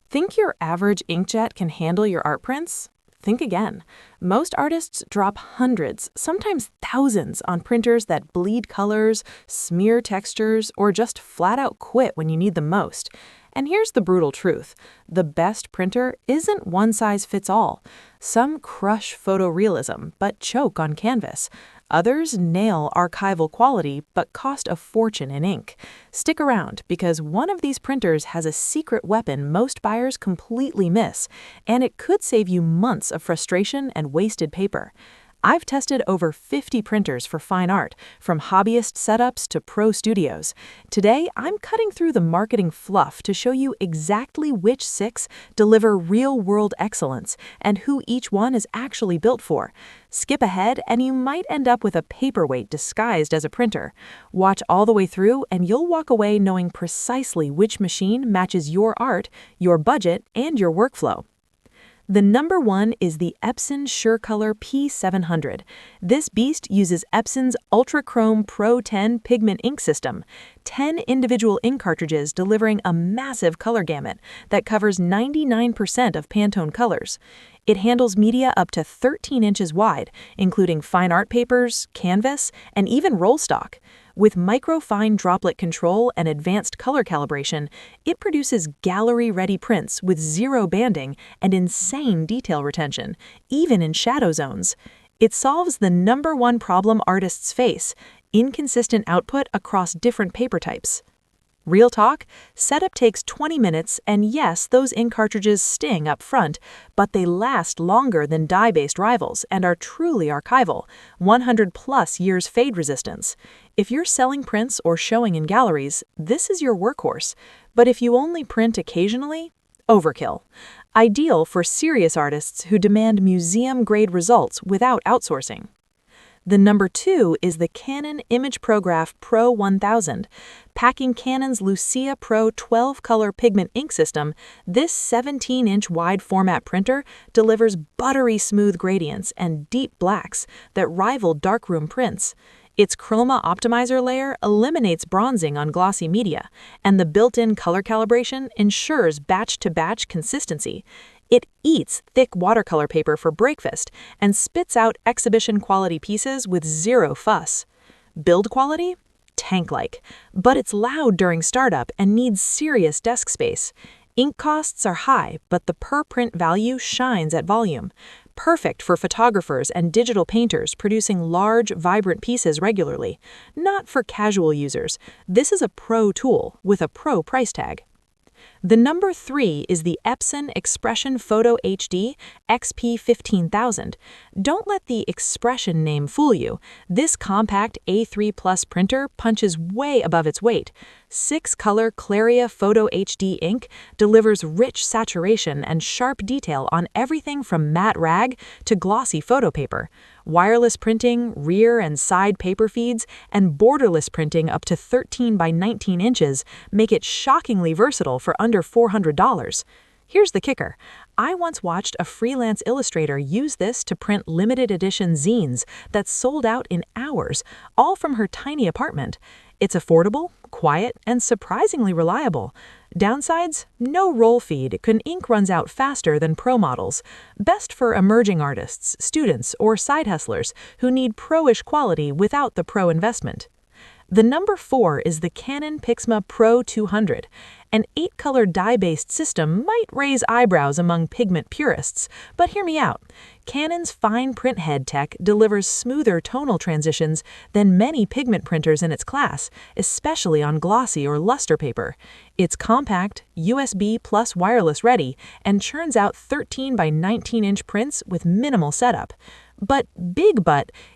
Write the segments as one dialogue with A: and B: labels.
A: Think your average inkjet can handle your art prints? Think again. Most artists drop hundreds, sometimes thousands, on printers that bleed colors, smear textures, or just flat out quit when you need them most. And here's the brutal truth. The best printer isn't one size fits all. Some crush photorealism, but choke on canvas. Others nail archival quality, but cost a fortune in ink. Stick around, because one of these printers has a secret weapon most buyers completely miss, and it could save you months of frustration and wasted paper. I've tested over 50 printers for fine art, from hobbyist setups to pro studios. Today, I'm cutting through the marketing fluff to show you exactly which 6 deliver real-world excellence and who each one is actually built for. Skip ahead and you might end up with a paperweight disguised as a printer. Watch all the way through and you'll walk away knowing precisely which machine matches your art, your budget, and your workflow. The number 1 is the Epson SureColor P700. This beast uses Epson's Ultra Chrome Pro 10 Pigment ink system, 10 individual ink cartridges delivering a massive color gamut that covers 99% of Pantone colors. It handles media up to 13 inches wide, including fine art papers, canvas, and even roll stock. With microfine droplet control and advanced color calibration, it produces gallery-ready prints with zero banding and insane detail retention, even in shadow zones. It solves the number 1 problem artists face: inconsistent output across different paper types. Real talk, setup takes 20 minutes, and yes, those ink cartridges sting up front, but they last longer than dye-based rivals and are truly archival, 100+ years fade resistance. If you're selling prints or showing in galleries, this is your workhorse. But if you only print occasionally, overkill. Ideal for serious artists who demand museum-grade results without outsourcing. The number 2 is the Canon ImagePrograph Pro 1000. Packing Canon's Lucia Pro 12-color pigment ink system, this 17-inch wide format printer delivers buttery smooth gradients and deep blacks that rival darkroom prints. Its Chroma Optimizer layer eliminates bronzing on glossy media, and the built-in color calibration ensures batch-to-batch consistency. It eats thick watercolor paper for breakfast and spits out exhibition-quality pieces with zero fuss. Build quality? Tank-like, but it's loud during startup and needs serious desk space. Ink costs are high, but the per-print value shines at volume. Perfect for photographers and digital painters producing large, vibrant pieces regularly. Not for casual users. This is a pro tool with a pro price tag. The number 3 is the Epson Expression Photo HD XP15000. Don't let the Expression name fool you. This compact A3 Plus printer punches way above its weight. 6-color Claria Photo HD ink delivers rich saturation and sharp detail on everything from matte rag to glossy photo paper. Wireless printing, rear and side paper feeds, and borderless printing up to 13 by 19 inches make it shockingly versatile for under $400. Here's the kicker. I once watched a freelance illustrator use this to print limited edition zines that sold out in hours, all from her tiny apartment. It's affordable, quiet, and surprisingly reliable. Downsides? No roll feed, ink runs out faster than pro models. Best for emerging artists, students, or side hustlers who need pro-ish quality without the pro investment. The number 4 is the Canon Pixma Pro 200. An 8-color dye-based system might raise eyebrows among pigment purists, but hear me out. Canon's fine print head tech delivers smoother tonal transitions than many pigment printers in its class, especially on glossy or luster paper. It's compact, USB plus wireless ready, and churns out 13 by 19-inch prints with minimal setup. But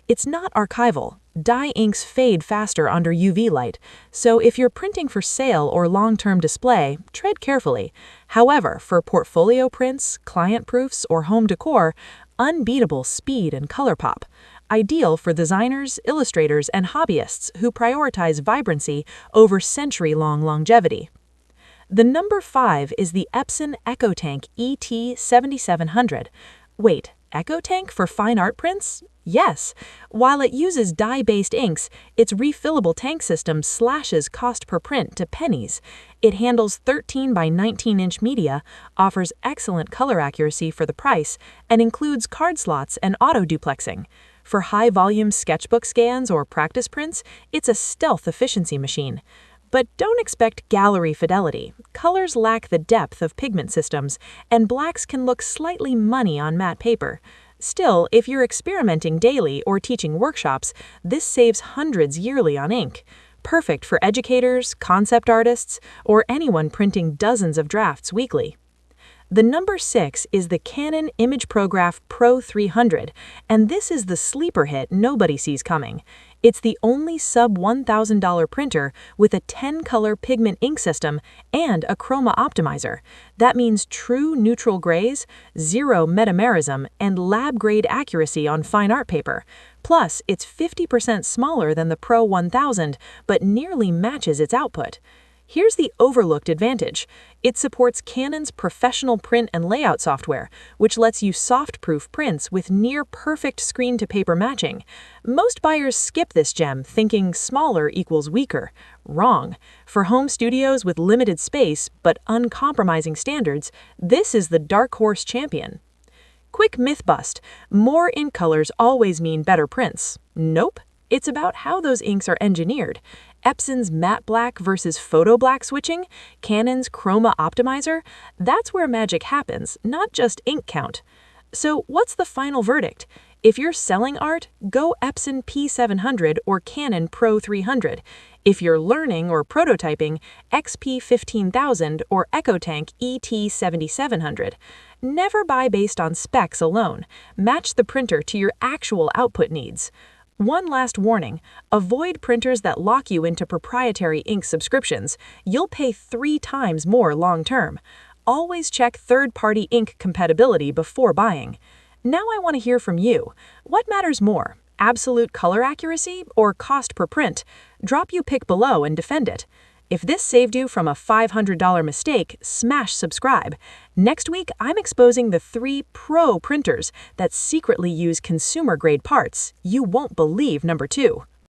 A: it's not archival. Dye inks fade faster under UV light, so if you're printing for sale or long-term display, tread carefully. However, for portfolio prints, client proofs, or home decor, unbeatable speed and color pop. Ideal for designers, illustrators, and hobbyists who prioritize vibrancy over century-long longevity. The number 5 is the Epson EcoTank ET7700. Wait, EcoTank for fine art prints? Yes. While it uses dye-based inks, its refillable tank system slashes cost per print to pennies. It handles 13 by 19-inch media, offers excellent color accuracy for the price, and includes card slots and auto-duplexing. For high-volume sketchbook scans or practice prints, it's a stealth efficiency machine. But don't expect gallery fidelity. Colors lack the depth of pigment systems, and blacks can look slightly munny on matte paper. Still, if you're experimenting daily or teaching workshops, this saves hundreds yearly on ink. Perfect for educators, concept artists, or anyone printing dozens of drafts weekly. The number 6 is the Canon ImagePrograph Pro 300, and this is the sleeper hit nobody sees coming. It's the only sub-$1,000 printer with a 10-color pigment ink system and a chroma optimizer. That means true neutral grays, zero metamerism, and lab-grade accuracy on fine art paper. Plus, it's 50% smaller than the Pro 1000, but nearly matches its output. Here's the overlooked advantage. It supports Canon's professional print and layout software, which lets you soft-proof prints with near-perfect screen-to-paper matching. Most buyers skip this gem thinking smaller equals weaker. Wrong. For home studios with limited space but uncompromising standards, this is the dark horse champion. Quick myth bust. More ink colors always mean better prints. Nope. It's about how those inks are engineered. Epson's matte black versus photo black switching, Canon's chroma optimizer, that's where magic happens, not just ink count. So what's the final verdict? If you're selling art, go Epson P700 or Canon Pro 300. If you're learning or prototyping, XP 15000 or EcoTank ET 7700. Never buy based on specs alone. Match the printer to your actual output needs. One last warning, avoid printers that lock you into proprietary ink subscriptions. You'll pay 3 times more long-term. Always check third-party ink compatibility before buying. Now I want to hear from you. What matters more, absolute color accuracy or cost per print? Drop your pick below and defend it. If this saved you from a $500 mistake, smash subscribe. Next week, I'm exposing the 3 pro printers that secretly use consumer-grade parts. You won't believe number 2.